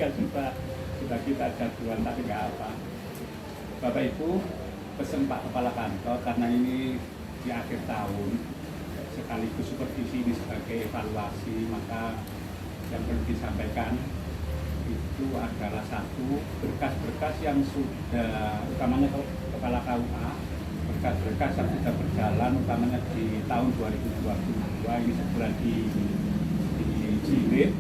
kan sudah kita jagoan, tapi nggak apa. Bapak Ibu, pesen Pak Kepala Kantor, karena ini di akhir tahun, sekaligus supervisi ini sebagai evaluasi, maka yang perlu disampaikan itu adalah satu, berkas-berkas yang sudah, utamanya Kepala KUA, berkas-berkas yang sudah berjalan, utamanya di tahun 2022 ini segera dijilid,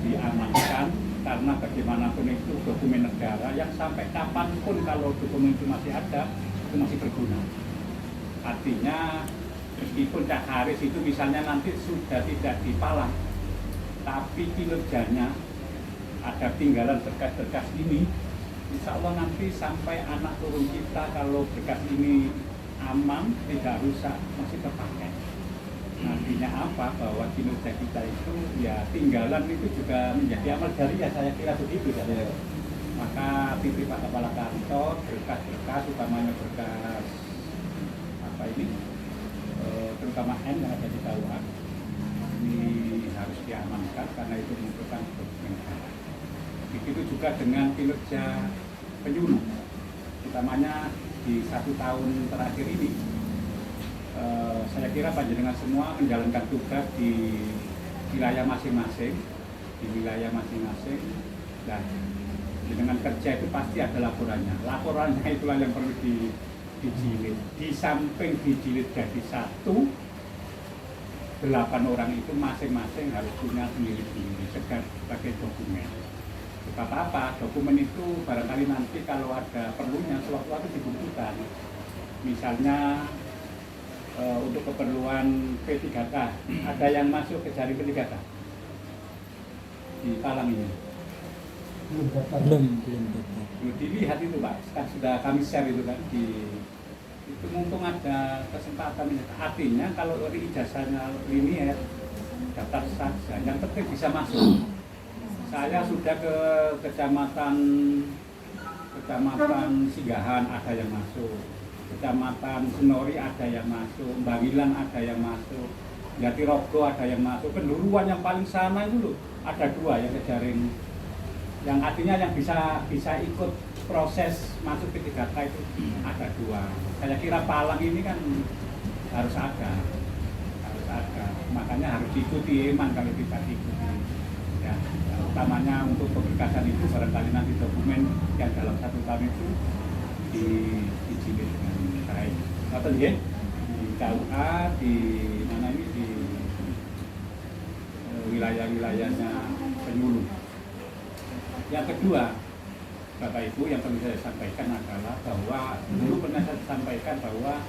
diamankan, karena bagaimanapun itu dokumen negara yang sampai kapanpun kalau dokumen itu masih ada, itu masih berguna. Artinya meskipun Cak Haris itu misalnya nanti sudah tidak dipalang, tapi kinerjanya ada tinggalan berkas-berkas ini, insya Allah nanti sampai anak turun kita kalau berkas ini aman, tidak rusak, masih terpakai. Artinya apa? Bahwa kinerja kita itu ya tinggalan itu juga menjadi amal jariah, saya kira begitu ya. Maka titip Pak Kepala Kantor, berkas-berkas, utamanya berkas apa ini, terutama N yang ada di KUA, ini harus diamankan karena itu merupakan dokumen negara. Begitu juga dengan kinerja penyuluh, utamanya di 1 tahun terakhir ini. Saya kira panjenengan semua menjalankan tugas di wilayah masing-masing, dan dengan kerja itu pasti ada laporannya. Laporannya itulah yang perlu dijilid. Di samping dijilid jadi 1, 8 orang itu masing-masing harus punya sendiri-sendiri sebagai dokumen. Sebab apa? Dokumen itu barangkali nanti kalau ada perlunya sewaktu-waktu dibutuhkan. Misalnya untuk keperluan P3K, ada yang masuk ke jaring P3K di Palang ini? Belum. Dilihat itu Pak, kan sudah kami share itu kan itu mumpung ada kesempatan. Artinya kalau ijazahnya linier, daftar saja, yang penting bisa masuk. Saya sudah ke kecamatan Singgahan ada yang masuk, Kecamatan Senori ada yang masuk, Bangilan ada yang masuk, Jatirogo ada yang masuk, Kenduruan yang paling sana itu loh, ada 2 yang ke jaring, yang artinya yang bisa ikut proses masuk ke 3K itu ada 2. Saya kira Palang ini kan harus ada, makanya harus diikuti Eman kalau kita ikuti. Ya, utamanya untuk pemberkasan itu barangkali nanti dokumen yang dalam 1 tahun itu dijilid dengan baik. Betul ya? Di KUA, di mana ini, di wilayah-wilayahnya penyuluh. Yang kedua, Bapak Ibu, yang perlu saya sampaikan adalah bahwa dulu pernah saya sampaikan bahwa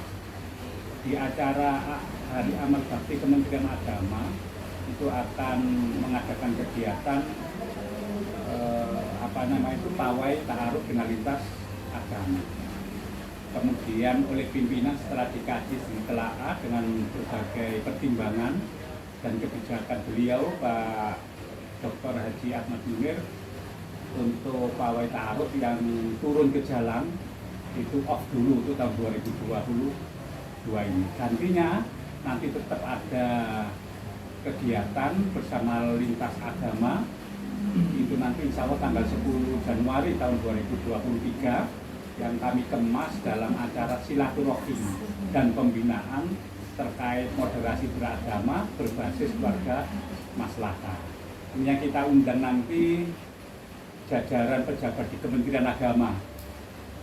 di acara Hari Amal Bakti Kementerian Agama itu akan mengadakan kegiatan pawai ta'aruf dengan lintas agama. Kemudian oleh pimpinan setelah dikaji ditelaah dengan berbagai pertimbangan dan kebijakan beliau Pak Dr. Haji Ahmad Munir untuk pawai ta'aruf yang turun ke jalan itu off dulu, itu tahun 2022 ini. Gantinya nanti tetap ada kegiatan bersama lintas agama itu nanti insya Allah tanggal 10 Januari tahun 2023 yang kami kemas dalam acara silaturahim dan pembinaan terkait moderasi beragama berbasis keluarga maslahah. Ini yang kita undang nanti jajaran pejabat di Kementerian Agama,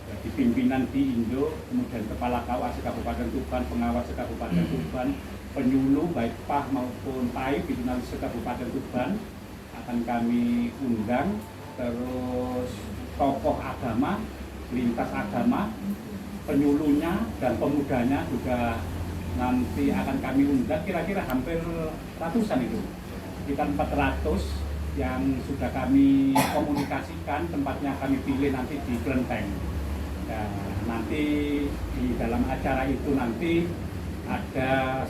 jadi pimpinan di Indo, kemudian Kepala KUA Kabupaten Tuban, pengawas Kabupaten Tuban, penyuluh baik PAH maupun PAI Binalis Kabupaten Tuban akan kami undang, terus tokoh agama, lintas agama, penyuluhnya dan pemudanya juga nanti akan kami undang, kira-kira hampir ratusan itu, sekitar 400 yang sudah kami komunikasikan, tempatnya kami pilih nanti di Klenteng. Dan nanti di dalam acara itu nanti ada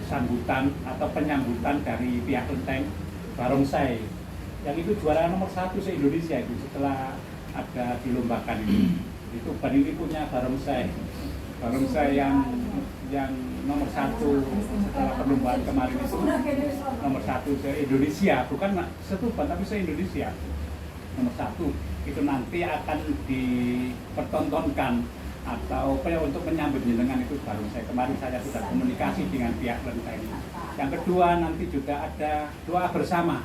sambutan atau penyambutan dari pihak Klenteng Barongsai yang itu juara nomor 1 se-Indonesia itu setelah ada dilombakan ini. Itu ban ini punya Barongsai yang nomor 1 setelah perlombaan kemarin itu nomor 1 se-Indonesia, bukan setuban tapi se-Indonesia. nomor 1 itu nanti akan dipertontonkan atau untuk menyambut jenengan itu baru kemarin saya sudah komunikasi dengan pihak kelenteng. Yang kedua nanti juga ada doa bersama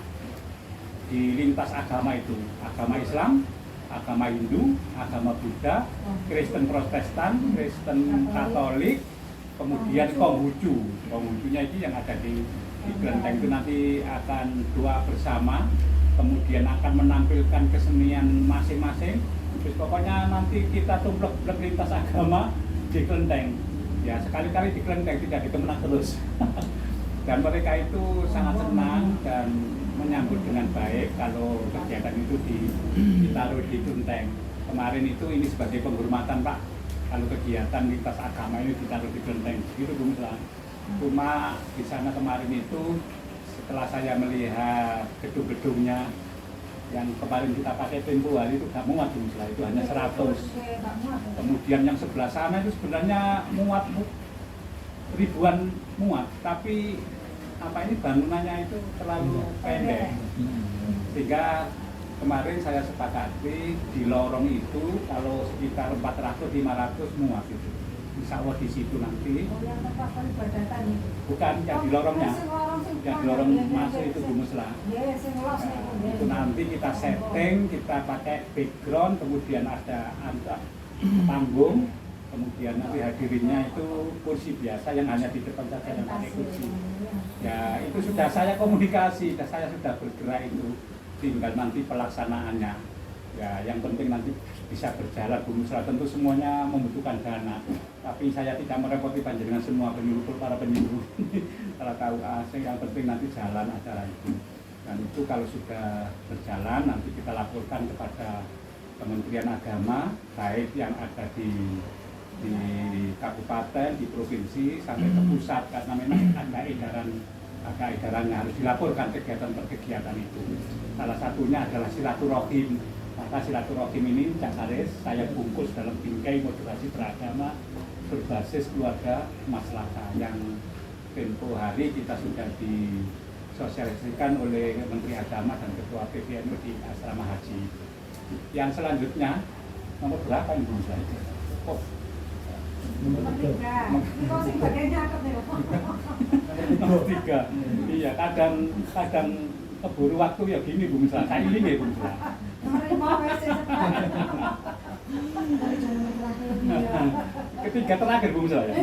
di lintas agama itu, agama Islam, agama Hindu, agama Buddha, Kristen Protestan, Kristen Katolik, kemudian Konghucunya itu yang ada di kelenteng itu nanti akan doa bersama, kemudian akan menampilkan kesenian masing-masing. Terus pokoknya nanti kita tumplek lintas agama di kelenteng. Ya sekali-kali di kelenteng, tidak di Kemenang terus. Dan mereka itu sangat senang dan menyambut dengan baik kalau kegiatan itu ditaruh di kelenteng. Kemarin itu ini sebagai penghormatan Pak, kalau kegiatan lintas agama ini ditaruh di kelenteng. Gitu Bu Musla. Cuma di sana kemarin itu setelah saya melihat gedung-gedungnya yang kemarin kita pakai tempo hari itu gak muat Bu Musla, itu hanya 100. Kemudian yang sebelah sana itu sebenarnya muat ribuan muat, tapi ini bangunannya itu terlalu pendek, sehingga kemarin saya sepakati di lorong itu kalau sekitar 400-500 muat itu. Insya Allah di situ nanti. Yang tempat peribadatan itu? Bukan, yang di lorongnya. Yang di lorong masuk itu Bu Musla. Itu nanti kita setting, kita pakai background, kemudian ada panggung, kemudian nanti hadirinnya itu kursi biasa yang hanya di depan saja yang pakai kursi. Ya itu sudah saya komunikasi, saya sudah bergerak itu, tinggal nanti pelaksanaannya. Ya yang penting nanti bisa berjalan Bu Musla. Tentu semuanya membutuhkan dana, tapi saya tidak merepoti panjenengan semua para penyuluh para KUA. Yang penting nanti jalan acara itu. Dan itu kalau sudah berjalan nanti kita laporkan kepada Kementerian Agama, baik yang ada di kabupaten, di provinsi sampai ke pusat, karena memang ada edarannya harus dilaporkan kegiatan per kegiatan itu. Salah satunya adalah silaturahim. Maka silaturahim ini Cak Haris saya bungkus dalam bingkai moderasi beragama berbasis keluarga maslahah yang tempo hari kita sudah disosialisasikan oleh Menteri Agama dan Ketua PBNU di Asrama Haji. Yang selanjutnya nomor berapa ini Bu Musla? Oh, nomor 3. Nomor 3. Iya, kadang keburu waktu ya gini Bu Musla. Saya ini ya Bu Musla. Ketiga terakhir Bu Musla ya.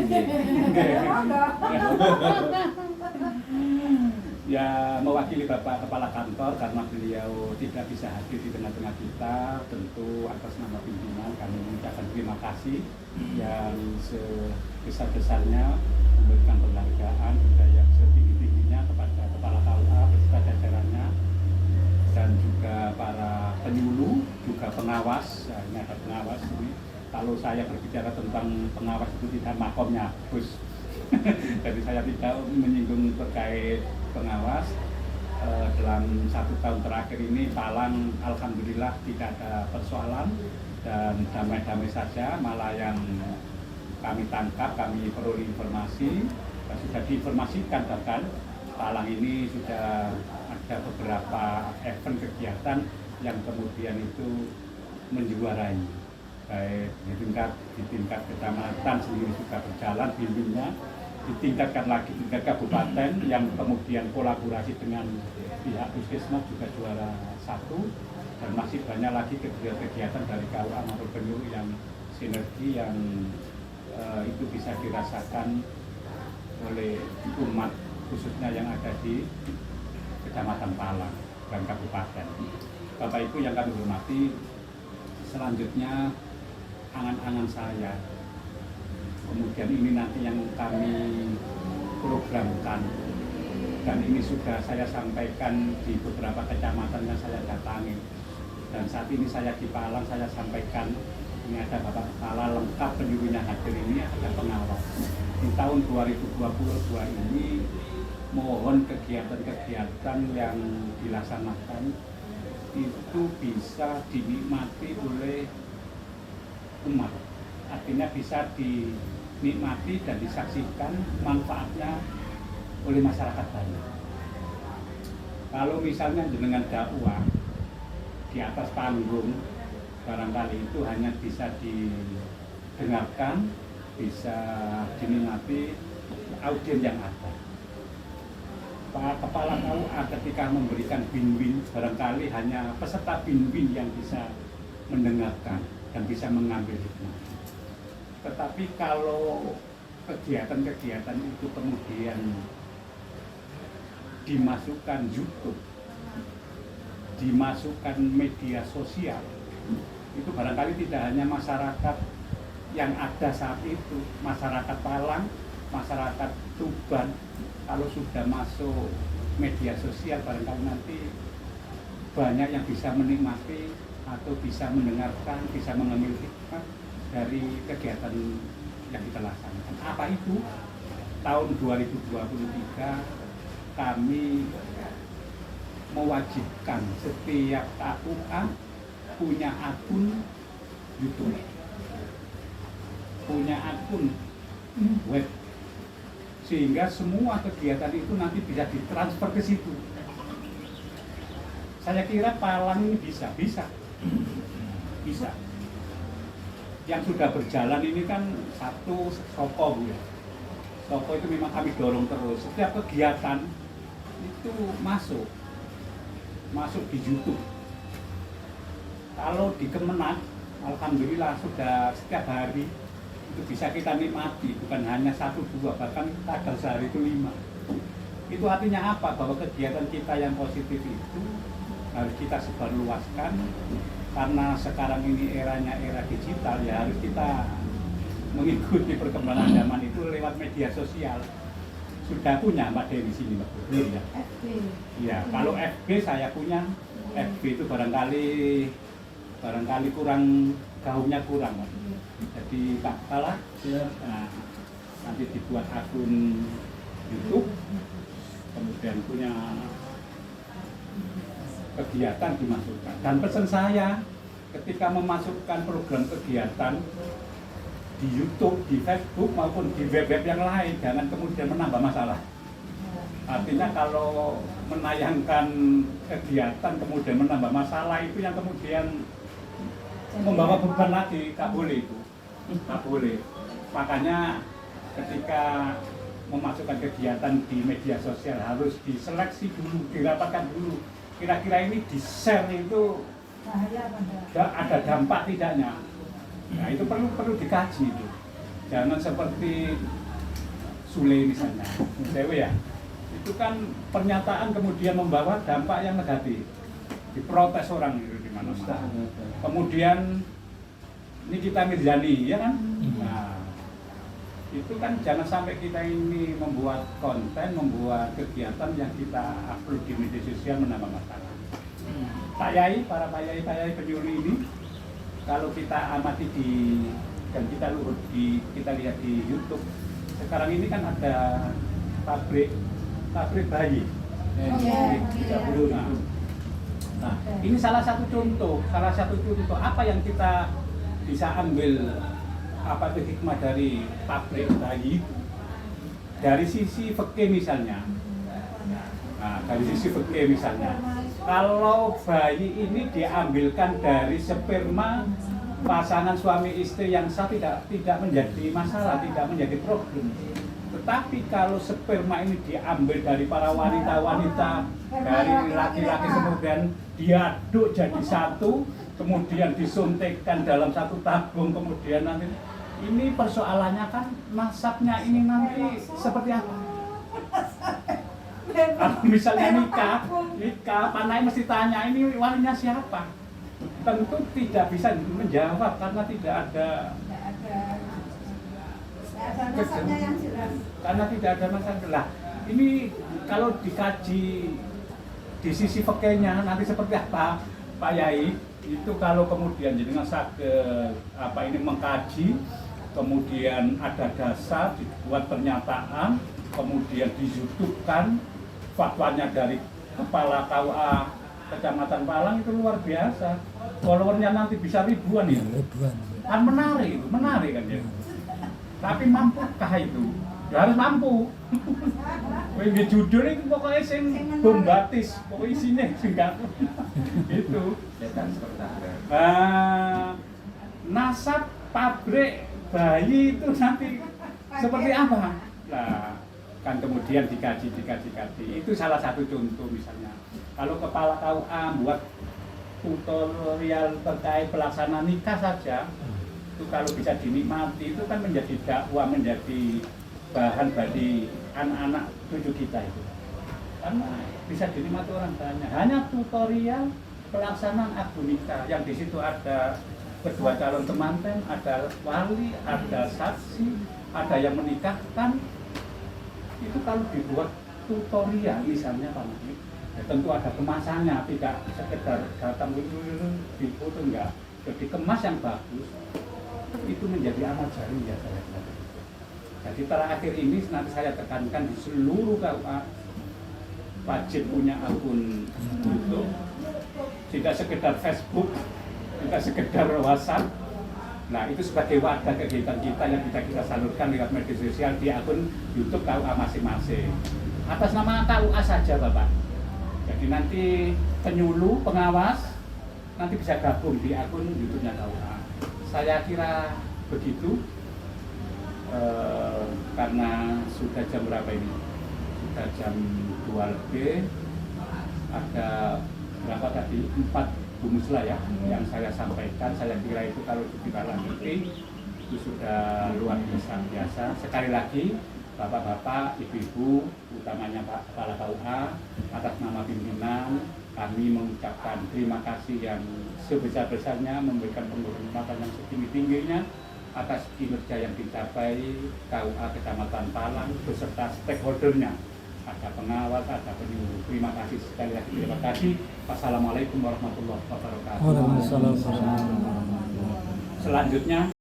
Ya mewakili Bapak Kepala Kantor karena beliau tidak bisa hadir di tengah-tengah kita, tentu atas nama pimpinan kami mengucapkan terima kasih yang sebesar-besarnya memberikan penghargaan yang setinggi-tingginya kepada Kepala KUA beserta jajarannya dan juga para penyuluh, juga pengawas. Ya, ini ada pengawas ini. Kalau saya berbicara tentang pengawas itu tidak makomnya Gus. Jadi saya tidak menyinggung terkait pengawas. Dalam 1 tahun terakhir ini Palang alhamdulillah tidak ada persoalan dan damai-damai saja. Malah yang kami tangkap, kami peroleh informasi dan sudah diinformasikan bahkan Palang ini sudah ada beberapa event kegiatan yang kemudian itu menjuarai, baik di tingkat kecamatan sendiri sudah berjalan bimbingnya, ditingkatkan lagi tingkat kabupaten yang kemudian kolaborasi dengan pihak puskesmas juga juara 1, dan masih banyak lagi kegiatan dari KUA maupun penyuluh yang sinergi yang itu bisa dirasakan oleh umat khususnya yang ada di Kecamatan Palang dan Kabupaten. Bapak Ibu yang kami hormati, selanjutnya angan-angan saya, kemudian ini nanti yang kami programkan dan ini sudah saya sampaikan di beberapa kecamatan yang saya datangi, dan saat ini saya di Palang saya sampaikan ini ada Bapak Kepala lengkap penyuluhnya hadir, ini ada pengawas. Di tahun 2022 ini mohon kegiatan-kegiatan yang dilaksanakan itu bisa dinikmati oleh umat, artinya bisa dinikmati dan disaksikan manfaatnya oleh masyarakat banyak. Kalau misalnya jenengan dakwah di atas panggung barangkali itu hanya bisa didengarkan, bisa dinikmati audiens yang ada. Pak Kepala KUA ketika memberikan win-win barangkali hanya peserta win-win yang bisa mendengarkan dan bisa mengambil hikmah. Tetapi kalau kegiatan-kegiatan itu kemudian dimasukkan YouTube, dimasukkan media sosial, itu barangkali tidak hanya masyarakat yang ada saat itu, masyarakat Palang, masyarakat Tuban, kalau sudah masuk media sosial barangkali nanti banyak yang bisa menikmati atau bisa mendengarkan, bisa mengambil hikmah dari kegiatan yang kita laksanakan. Apa itu? Tahun 2023 kami mewajibkan setiap KUA punya akun YouTube, punya akun web, sehingga semua kegiatan itu nanti bisa ditransfer ke situ. Saya kira Palang ini bisa. Yang sudah berjalan ini kan satu Soko, Bu ya. Soko itu memang kami dorong terus. Setiap kegiatan itu masuk di YouTube. Kalau di Kemenang, alhamdulillah sudah setiap hari itu bisa kita nikmati, bukan hanya 1-2, bahkan kadang sehari itu 5. Itu artinya apa? Bahwa kegiatan kita yang positif itu harus kita sebarluaskan, karena sekarang ini eranya era digital, ya harus kita mengikuti perkembangan zaman itu lewat media sosial. Sudah punya Mbak Dewi sini, Mbak Dewi ya? FB. Iya, kalau FB saya punya. FB itu barangkali kurang, gaungnya kurang, Mbak. Jadi tak kalah, nah, nanti dibuat akun YouTube, kemudian punya kegiatan dimasukkan. Dan pesan saya ketika memasukkan program kegiatan di YouTube, di Facebook maupun di web-web yang lain, jangan kemudian menambah masalah. Artinya kalau menayangkan kegiatan kemudian menambah masalah, itu yang kemudian membawa beban lagi, tak boleh itu. Tak boleh. Makanya ketika memasukkan kegiatan di media sosial harus diseleksi dulu, dirapatkan dulu. Kira-kira ini di-share itu ada dampak tidaknya. Nah itu perlu dikaji itu. Jangan seperti Sule misalnya, Dewi ya. Itu kan pernyataan kemudian membawa dampak yang negatif. Diprotes orang itu di mana-mana. Kemudian ini kita Mirjani, ya kan? Nah, itu kan jangan sampai kita ini membuat konten, membuat kegiatan yang kita upload di media sosial menambah masalah. Pak Yai, para Pak Yai penyuluh ini, kalau kita amati dan kita lihat di YouTube, sekarang ini kan ada pabrik bayi. Nah, ini salah satu contoh apa yang kita bisa ambil apa itu hikmah dari pabrik bayi itu. Dari sisi fikih misalnya. Nah, dari sisi fikih misalnya, kalau bayi ini diambilkan dari sperma pasangan suami istri yang sah tidak menjadi masalah, tidak menjadi problem. Tetapi kalau sperma ini diambil dari para wanita-wanita, dari laki-laki, kemudian diaduk jadi satu, kemudian disuntikkan dalam satu tabung, kemudian nanti ini persoalannya kan nasabnya ini nanti seperti apa? Kalau misalnya nikah, panai mesti tanya ini walinya siapa? Tentu tidak bisa menjawab karena tidak ada nasabnya yang jelas. Karena tidak ada masalah. Ini kalau dikaji di sisi fikihnya nanti seperti apa, Pak Yai? Itu kalau kemudian dengan mengkaji, kemudian ada dasar dibuat pernyataan, kemudian di-YouTube-kan fatwanya dari Kepala KUA Kecamatan Palang, itu luar biasa. Followernya nanti bisa ribuan itu. Kan menarik kan ya. Tapi mampukah itu? Ya harus mampu. Ini judul itu pokoknya sing bombatis, pokoknya isinya singkat itu. Setan seperti Nasab pabrik bayi itu nanti seperti apa? Nah, kan kemudian dikaji. Itu salah satu contoh misalnya. Kalau kepala KUA buat tutorial terkait pelaksanaan nikah saja, itu kalau bisa dinikmati itu kan menjadi dakwah, menjadi bahan bagi anak-anak cucu kita itu. Karena bisa dinikmati orang banyak. Hanya tutorial pelaksanaan akad nikah yang di situ ada kedua calon temanten, ada wali, ada saksi, ada yang menikahkan. Itu kalau dibuat tutorial misalnya Pak Malik, ya tentu ada kemasannya, tidak sekedar datang di foto, enggak. Jadi kemas yang bagus itu menjadi amal jariah saya kira. Jadi terakhir ini nanti saya tekankan di seluruh KUA wajib punya akun YouTube, tidak sekedar Facebook, tidak sekedar WhatsApp. Nah, itu sebagai wadah kegiatan kita yang bisa kita salurkan lewat media sosial di akun YouTube KUA masing-masing. Atas nama KUA saja, Bapak. Jadi nanti penyuluh, pengawas, nanti bisa gabung di akun YouTube-nya KUA. Saya kira begitu, karena sudah jam berapa ini? Sudah jam 2 lebih, ada berapa tadi? 4 rumuslah ya yang saya sampaikan. Saya kira itu kalau ditindaklanjuti itu sudah luar biasa. Sekali lagi Bapak-bapak, Ibu-ibu, utamanya Pak Kepala KUA, atas nama pimpinan kami mengucapkan terima kasih yang sebesar-besarnya, memberikan penghormatan yang setinggi-tingginya atas kinerja yang dicapai KUA Kecamatan Palang beserta stakeholdernya. Ada pengawas, ada penyuluh. Terima kasih sekali lagi. Terima kasih. Wassalamualaikum warahmatullahi wabarakatuh. Waalaikumsalam warahmatullahi wabarakatuh. Selanjutnya